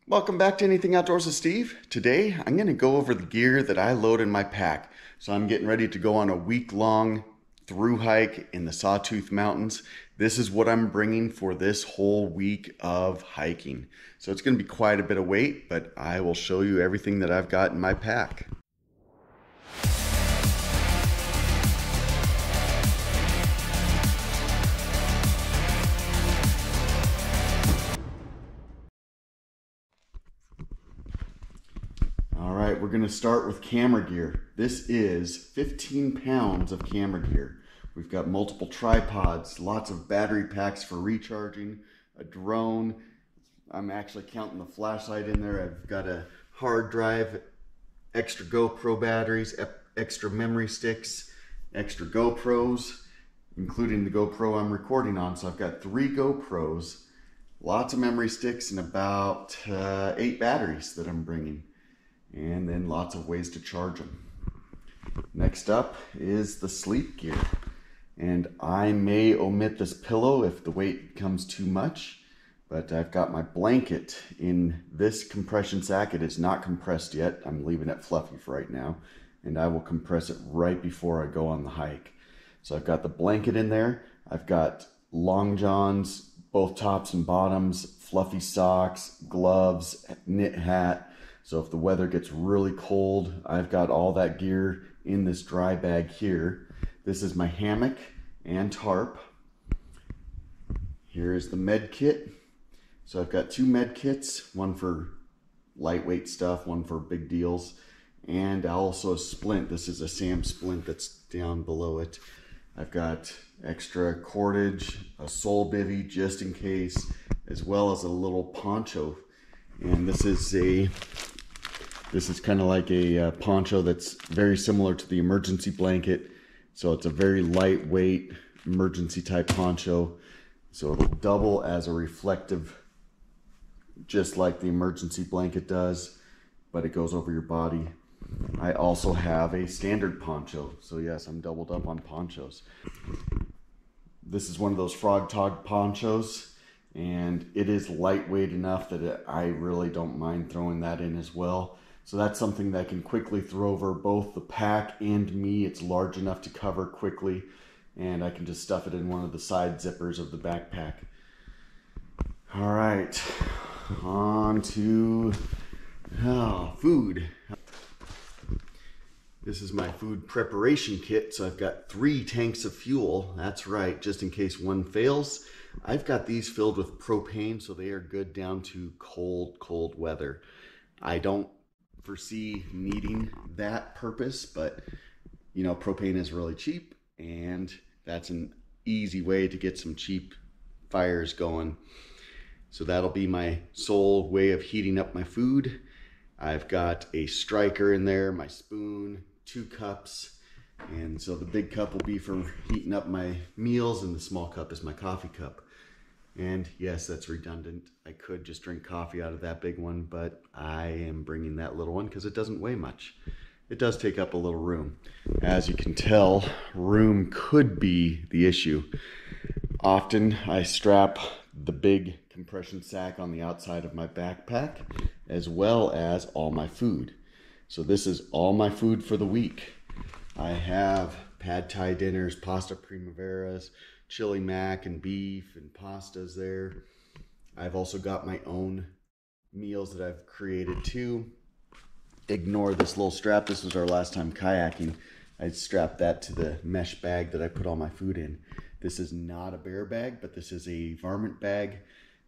Welcome back to Anything Outdoors with Steve. Today I'm going to go over the gear that I load in my pack. So I'm getting ready to go on a week-long through hike in the Sawtooth Mountains. This is what I'm bringing for this whole week of hiking. So it's going to be quite a bit of weight, but I will show you everything that I've got in my pack. All right, we're gonna start with camera gear. This is 15 pounds of camera gear. We've got multiple tripods, lots of battery packs for recharging, a drone. I'm actually counting the flashlight in there. I've got a hard drive, extra GoPro batteries, extra memory sticks, extra GoPros, including the GoPro I'm recording on. So I've got 3 GoPros, lots of memory sticks, and about 8 batteries that I'm bringing. And then lots of ways to charge them. Next up is the sleep gear. And I may omit this pillow if the weight becomes too much, but I've got my blanket in this compression sack. It is not compressed yet. I'm leaving it fluffy for right now, and I will compress it right before I go on the hike. So I've got the blanket in there. I've got long johns, both tops and bottoms, fluffy socks, gloves, knit hat. So if the weather gets really cold, I've got all that gear in this dry bag here. This is my hammock and tarp. Here is the med kit. So I've got 2 med kits, one for lightweight stuff, one for big deals, and also a splint. This is a SAM splint that's down below it. I've got extra cordage, a sole bivy just in case, as well as a little poncho. And this is kind of like a poncho that's very similar to the emergency blanket. So it's a very lightweight emergency type poncho. So it'll double as a reflective, just like the emergency blanket does, but it goes over your body. I also have a standard poncho. So yes, I'm doubled up on ponchos. This is one of those frog tog ponchos, and it is lightweight enough that I really don't mind throwing that in as well. So that's something that I can quickly throw over both the pack and me. It's large enough to cover quickly, and I can just stuff it in one of the side zippers of the backpack. All right, on to food. This is my food preparation kit. So I've got 3 tanks of fuel. That's right, just in case one fails. I've got these filled with propane, so they are good down to cold weather. I don't foresee needing that purpose, but you know, propane is really cheap, and that's an easy way to get some cheap fires going. So that'll be my sole way of heating up my food. I've got a striker in there, my spoon, 2 cups, and so the big cup will be for heating up my meals, and the small cup is my coffee cup. And yes, that's redundant. I could just drink coffee out of that big one, but I am bringing that little one because it doesn't weigh much. It does take up a little room. As you can tell, room could be the issue. Often I strap the big compression sack on the outside of my backpack, as well as all my food. So this is all my food for the week. I have pad thai dinners, pasta primaveras, chili mac and beef and pastas there. I've also got my own meals that I've created too. Ignore this little strap. This was our last time kayaking. I strapped that to the mesh bag that I put all my food in. This is not a bear bag, but this is a varmint bag.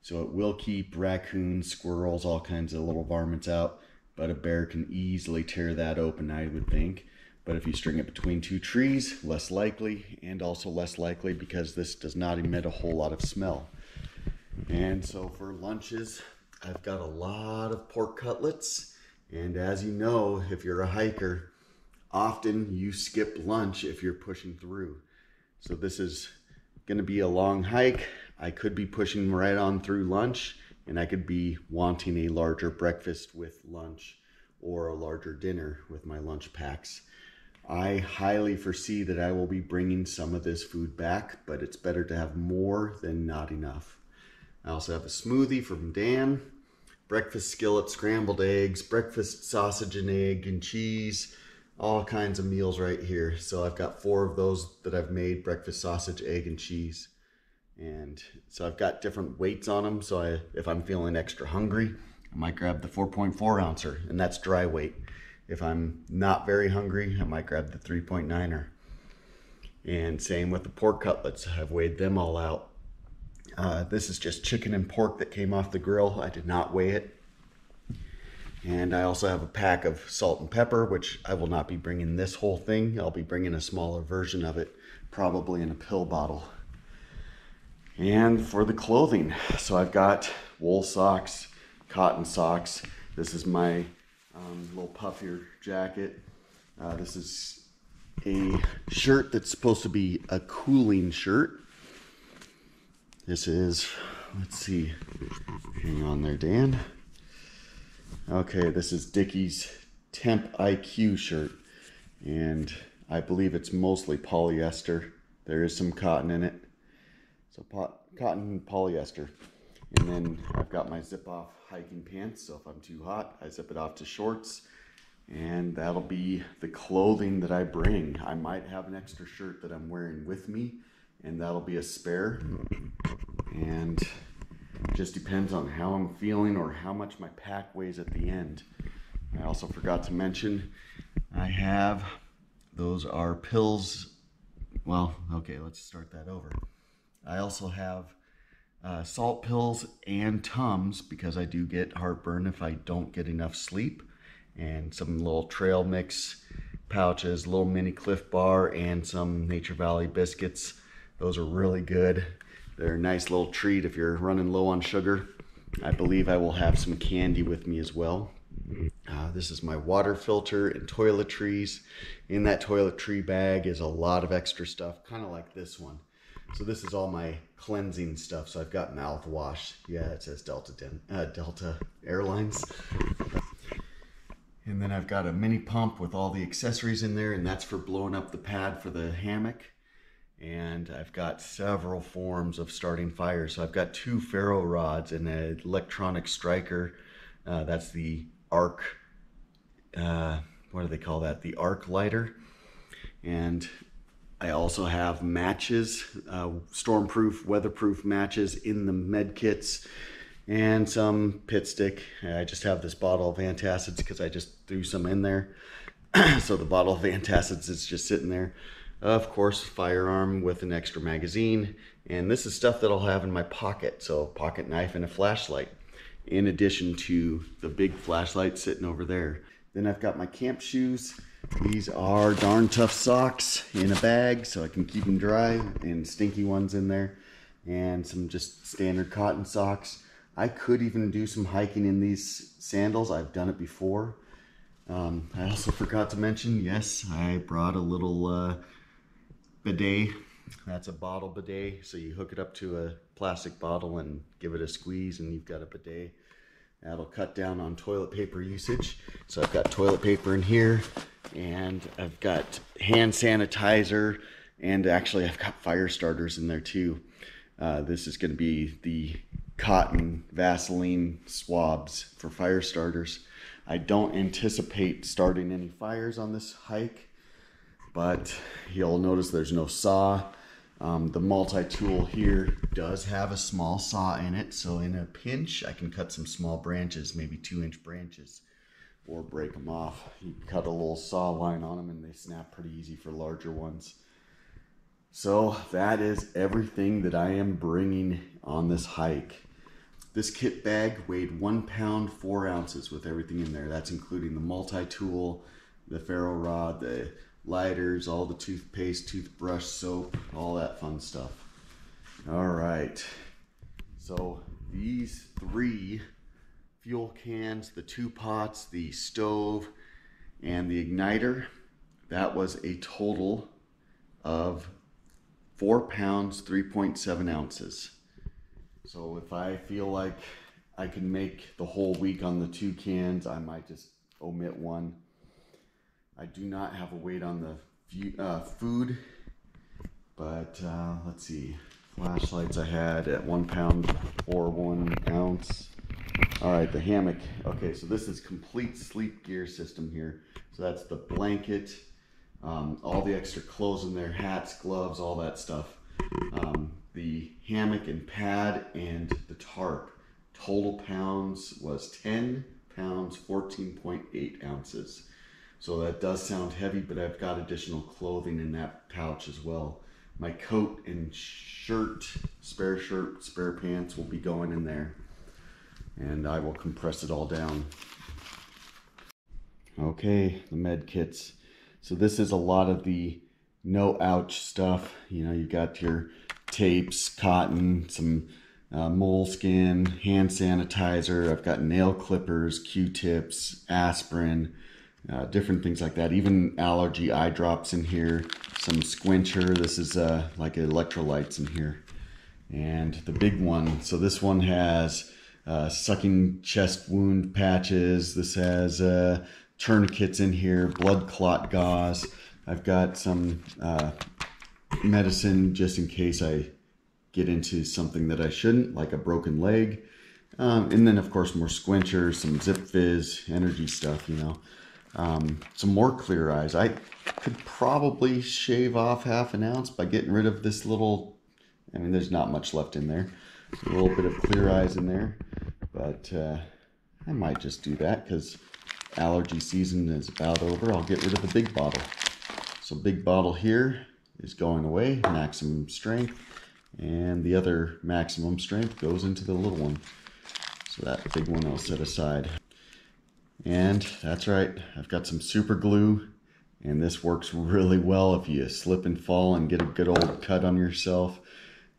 So it will keep raccoons, squirrels, all kinds of little varmints out. But a bear can easily tear that open, I would think. But if you string it between 2 trees, less likely, and also less likely because this does not emit a whole lot of smell. And so for lunches, I've got a lot of pork cutlets. And as you know, if you're a hiker, often you skip lunch if you're pushing through. So this is going to be a long hike. I could be pushing right on through lunch, and I could be wanting a larger breakfast with lunch or a larger dinner with my lunch packs. I highly foresee that I will be bringing some of this food back, but it's better to have more than not enough. I also have a smoothie from Dan, breakfast skillet, scrambled eggs, breakfast sausage and egg and cheese, all kinds of meals right here. So I've got 4 of those that I've made: breakfast sausage, egg, and cheese. And so I've got different weights on them. So if I'm feeling extra hungry, I might grab the 4.4 ouncer, and that's dry weight. If I'm not very hungry, I might grab the 3.9er. And same with the pork cutlets. I've weighed them all out. This is just chicken and pork that came off the grill. I did not weigh it. And I also have a pack of salt and pepper, which I will not be bringing this whole thing. I'll be bringing a smaller version of it, probably in a pill bottle. And for the clothing, so I've got wool socks, cotton socks. This is my little puffier jacket. This is a shirt that's supposed to be a cooling shirt. This is, let's see, hang on there, Dan. Okay, this is Dickies Temp IQ shirt, and I believe it's mostly polyester. There is some cotton in it, so cotton and polyester. And then I've got my zip-off hiking pants, so if I'm too hot, I zip it off to shorts, and that'll be the clothing that I bring. I might have an extra shirt that I'm wearing with me, and that'll be a spare. And it just depends on how I'm feeling or how much my pack weighs at the end. I also forgot to mention, those are pills. Well, okay, let's start that over. I also have salt pills and Tums, because I do get heartburn if I don't get enough sleep, and some little trail mix pouches, little mini Cliff Bar, and some Nature Valley biscuits. Those are really good. They're a nice little treat if you're running low on sugar. I believe I will have some candy with me as well. This is my water filter and toiletries. In that toiletry bag is a lot of extra stuff, kind of like this one. So this is all my cleansing stuff. So I've got mouthwash. Yeah, it says Delta Airlines. And then I've got a mini pump with all the accessories in there, and that's for blowing up the pad for the hammock. And I've got several forms of starting fires. So I've got 2 ferro rods and an electronic striker. That's the arc, what do they call that? The arc lighter. And I also have matches, stormproof, weatherproof matches in the med kits, and some pit stick. I just have this bottle of antacids because I just threw some in there. So the bottle of antacids is just sitting there. Of course, firearm with an extra magazine, and this is stuff that I'll have in my pocket, so pocket knife and a flashlight, in addition to the big flashlight sitting over there. Then I've got my camp shoes. These are darn tough socks in a bag so I can keep them dry, and stinky ones in there, and some just standard cotton socks. I could even do some hiking in these sandals. I've done it before. I also forgot to mention, yes, I brought a little bidet. That's a bottle bidet, so you hook it up to a plastic bottle and give it a squeeze, and you've got a bidet. That'll cut down on toilet paper usage. So I've got toilet paper in here, and I've got hand sanitizer, and actually I've got fire starters in there too. This is going to be the cotton Vaseline swabs for fire starters. I don't anticipate starting any fires on this hike, but you'll notice there's no saw. The multi-tool here does have a small saw in it, so in a pinch I can cut some small branches, maybe 2-inch branches, or break them off. You cut a little saw line on them and they snap pretty easy for larger ones. So that is everything that I am bringing on this hike. This kit bag weighed 1 pound 4 ounces with everything in there. That's including the multi-tool, the ferro rod, the lighters, all the toothpaste, toothbrush, soap, all that fun stuff. All right, so these 3 fuel cans, the 2 pots, the stove, and the igniter, that was a total of 4 pounds 3.7 ounces. So if I feel like I can make the whole week on the 2 cans, I might just omit one. I do not have a weight on the food, but let's see. Flashlights I had at 1 pound or 1 ounce. All right, the hammock. Okay, so this is complete sleep gear system here. So that's the blanket, all the extra clothes in there, hats, gloves, all that stuff. The hammock and pad and the tarp. Total pounds was 10 pounds, 14.8 ounces. So that does sound heavy, but I've got additional clothing in that pouch as well. My coat and shirt, spare pants will be going in there. And I will compress it all down. Okay, the med kits. So this is a lot of the no ouch stuff. You know, you got your tapes, cotton, some moleskin, hand sanitizer. I've got nail clippers, Q-tips, aspirin, different things like that. Even allergy eye drops in here. Some squincher. This is like electrolytes in here. And the big one. So this one has sucking chest wound patches. This has tourniquets in here, blood clot gauze. I've got some medicine just in case I get into something that I shouldn't, like a broken leg. And then of course more squinchers, some Zip Fizz, energy stuff, you know. Some more Clear Eyes. I could probably shave off half an ounce by getting rid of this little, I mean there's not much left in there. A little bit of Clear Eyes in there, but I might just do that because allergy season is about over. I'll get rid of the big bottle. So big bottle here is going away, maximum strength, and the other maximum strength goes into the little one. So that big one I'll set aside. And that's right, I've got some super glue, and this works really well if you slip and fall and get a good old cut on yourself.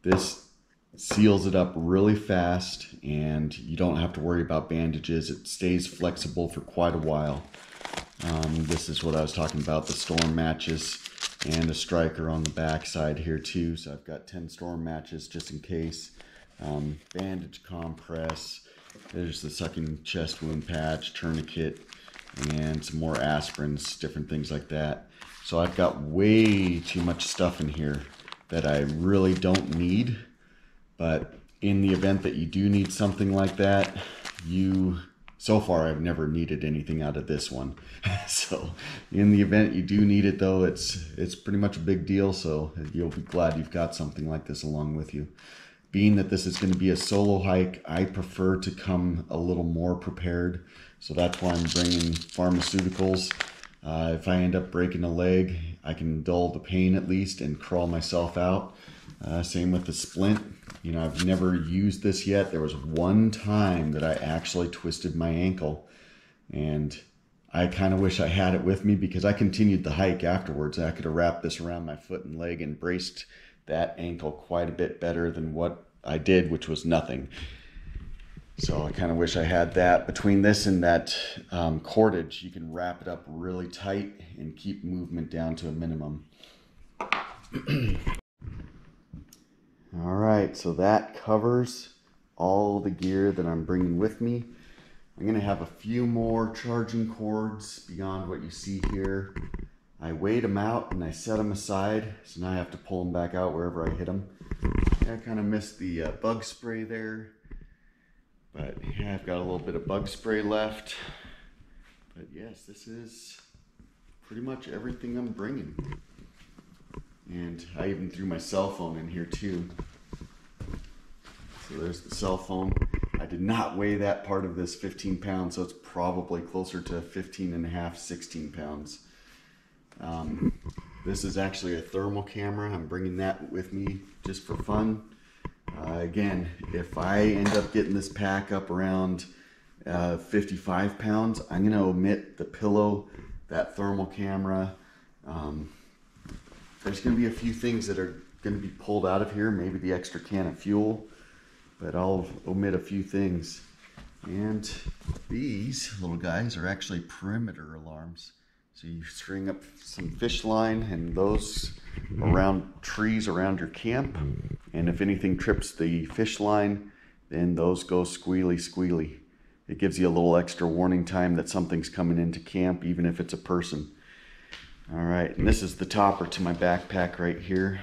This seals it up really fast, and you don't have to worry about bandages. It stays flexible for quite a while. This is what I was talking about, the storm matches and a striker on the back side here too. So I've got 10 storm matches just in case. Bandage compress. There's the sucking chest wound patch, tourniquet, and some more aspirins, different things like that. So I've got way too much stuff in here that I really don't need. But in the event that you do need something like that, so far I've never needed anything out of this one. So in the event you do need it though, it's pretty much a big deal. So you'll be glad you've got something like this along with you. Being that this is going to be a solo hike, I prefer to come a little more prepared. So that's why I'm bringing pharmaceuticals. If I end up breaking a leg, I can dull the pain at least and crawl myself out. Same with the splint. You know, I've never used this yet. There was one time that I actually twisted my ankle, and I kind of wish I had it with me because I continued the hike afterwards. I could have wrapped this around my foot and leg and braced that ankle quite a bit better than what I did, which was nothing. So I kind of wish I had that. Between this and that cordage, you can wrap it up really tight and keep movement down to a minimum. All right, so that covers all the gear that I'm bringing with me. I'm gonna have a few more charging cords beyond what you see here. I weighed them out and I set them aside, so now I have to pull them back out wherever I hit them. I kind of missed the bug spray there, but yeah, I've got a little bit of bug spray left. But yes, this is pretty much everything I'm bringing. And I even threw my cell phone in here too. So there's the cell phone. I did not weigh that part of this 15 pounds, so it's probably closer to 15 and a half, 16 pounds. This is actually a thermal camera. I'm bringing that with me just for fun. Again, if I end up getting this pack up around 55 pounds, I'm going to omit the pillow, that thermal camera. There's going to be a few things that are going to be pulled out of here, maybe the extra can of fuel, but I'll omit a few things. And these little guys are actually perimeter alarms. So you string up some fish line and those around trees around your camp. And if anything trips the fish line, then those go squealy, squealy. It gives you a little extra warning time that something's coming into camp, even if it's a person. All right, and this is the topper to my backpack right here.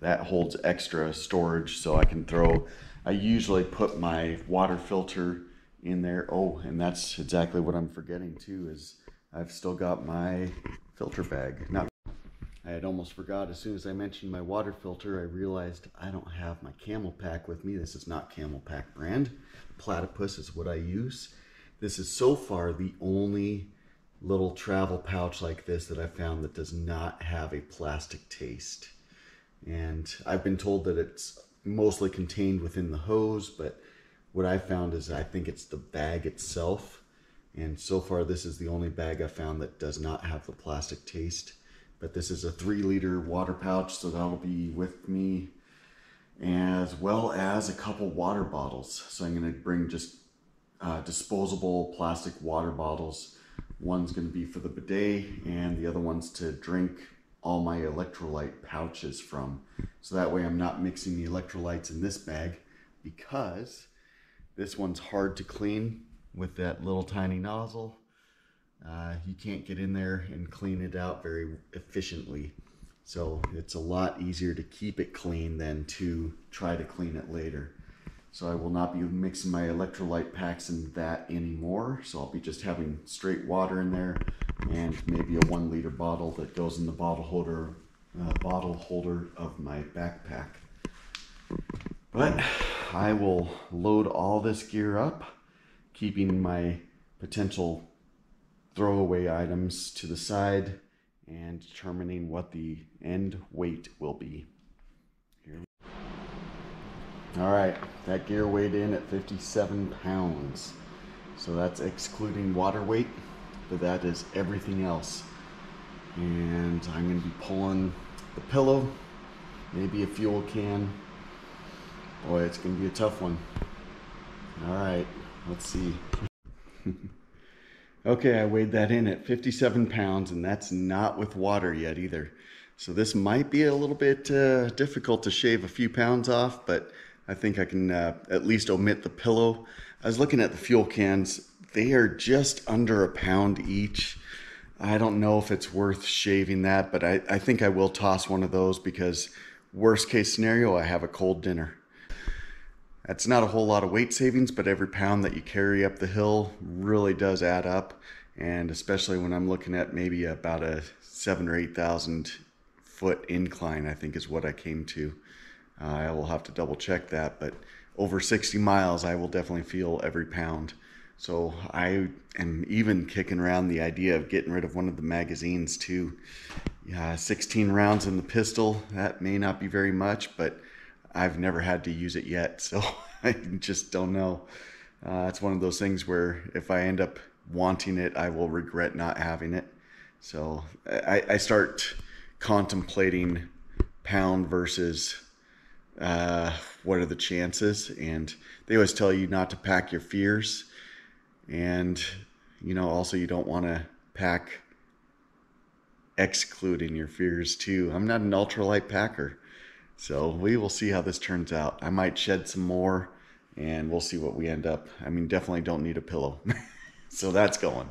That holds extra storage so I can throw, I usually put my water filter in there. Oh, and that's exactly what I'm forgetting too, is I've still got my filter bag. I had almost forgot. As soon as I mentioned my water filter, I realized I don't have my Camel Pack with me. This is not Camel Pack brand. Platypus is what I use. This is so far the only little travel pouch like this that I found that does not have a plastic taste. And I've been told that it's mostly contained within the hose, but what I found is I think it's the bag itself. And so far this is the only bag I found that does not have the plastic taste. But this is a 3-liter water pouch, so that'll be with me, as well as a couple water bottles. So I'm going to bring just disposable plastic water bottles. One's going to be for the bidet, and the other one's to drink all my electrolyte pouches from. So that way I'm not mixing the electrolytes in this bag, because this one's hard to clean with that little tiny nozzle. You can't get in there and clean it out very efficiently. So it's a lot easier to keep it clean than to try to clean it later. So I will not be mixing my electrolyte packs in that anymore. So I'll be just having straight water in there, and maybe a 1-liter bottle that goes in the bottle holder of my backpack. But I will load all this gear up, keeping my potential throwaway items to the side and determining what the end weight will be. All right, that gear weighed in at 57 pounds. So that's excluding water weight, but that is everything else. And I'm gonna be pulling the pillow, maybe a fuel can. Boy, it's gonna be a tough one. All right, let's see. Okay, I weighed that in at 57 pounds, and that's not with water yet either. So this might be a little bit difficult to shave a few pounds off, but I think I can at least omit the pillow. I was looking at the fuel cans. They are just under a pound each. I don't know if it's worth shaving that, but I think I will toss one of those, because worst case scenario, I have a cold dinner. That's not a whole lot of weight savings, but every pound that you carry up the hill really does add up. And especially when I'm looking at maybe about a 7,000 or 8,000 foot incline, I think is what I came to. I will have to double check that, but over 60 miles, I will definitely feel every pound. So I am even kicking around the idea of getting rid of one of the magazines too. 16 rounds in the pistol, that may not be very much, but I've never had to use it yet, so I just don't know. It's one of those things where if I end up wanting it, I will regret not having it. So I start contemplating pound versus what are the chances, and they always tell you not to pack your fears, and also you don't want to pack excluding your fears too. I'm not an ultralight packer. So we will see how this turns out. I might shed some more, and we'll see what we end up. I mean, definitely don't need a pillow. So that's going.